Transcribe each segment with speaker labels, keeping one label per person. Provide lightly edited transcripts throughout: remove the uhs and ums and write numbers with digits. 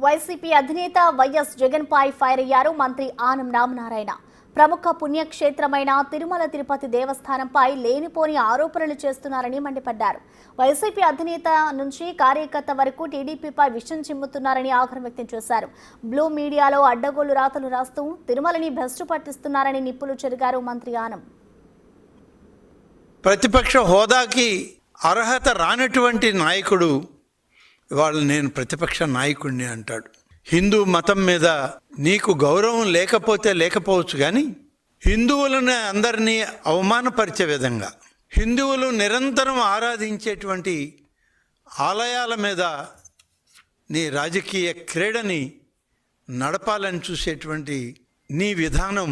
Speaker 1: YCP అధినేత YS Jagan పై fire అయ్యారు మంత్రి ఆనం రామనారాయణ. ప్రముఖ పుణ్యక్షేత్రమైన తిరుమల తిరుపతి దేవస్థానంపై లేనిపోని ఆరోపణలు చేస్తున్నారని మండిపడ్డారు. వైసీపీ అధినేత నుంచి కార్యకర్త వరకు టీడీపీపై విషం చిమ్ముతున్నారని ఆగ్రహం వ్యక్తం చేశారు. బ్లూ మీడియాలో అడ్డగోలు రాతలు రాస్తూ తిరుమలని భ్రష్టు పట్టిస్తున్నారని నిప్పులు చెరిగారు మంత్రి ఆనం.
Speaker 2: ప్రతిపక్ష హోదాకి అర్హత రానటువంటి నాయకుడు ఇవాళ నేను ప్రతిపక్ష నాయకుడిని అంటాడు. హిందూ మతం మీద నీకు గౌరవం లేకపోతే లేకపోవచ్చు, కానీ హిందువులను అందరినీ అవమానపరిచే విధంగా, హిందువులు నిరంతరం ఆరాధించేటువంటి ఆలయాల మీద నీ రాజకీయ క్రీడని నడపాలని చూసేటువంటి నీ విధానం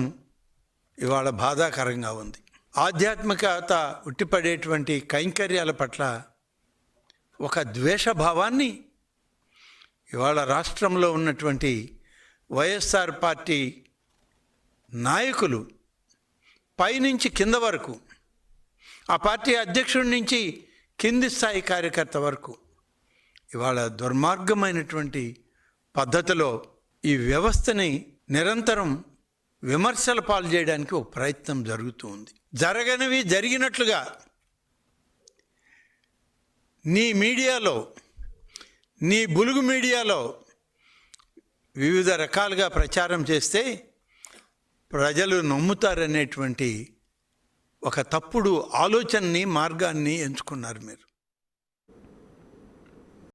Speaker 2: ఇవాళ బాధాకరంగా ఉంది. ఆధ్యాత్మికత ఉట్టిపడేటువంటి కైంకర్యాల పట్ల ఒక ద్వేషభావాన్ని ఇవాళ రాష్ట్రంలో ఉన్నటువంటి వైఎస్ఆర్ పార్టీ నాయకులు పైనుంచి కింద వరకు, ఆ పార్టీ అధ్యక్షుడి నుంచి కింది స్థాయి కార్యకర్త వరకు ఇవాళ దుర్మార్గమైనటువంటి పద్ధతిలో ఈ వ్యవస్థని నిరంతరం విమర్శల పాలు చేయడానికి ఒక ప్రయత్నం జరుగుతూ ఉంది. జరగనివి జరిగినట్లుగా నీ మీడియాలో, నీ బులుగు మీడియాలో వివిధ రకాలుగా ప్రచారం చేస్తే ప్రజలు నమ్ముతారనేటువంటి ఒక తప్పుడు ఆలోచనని, మార్గాన్ని ఎంచుకున్నారు మీరు.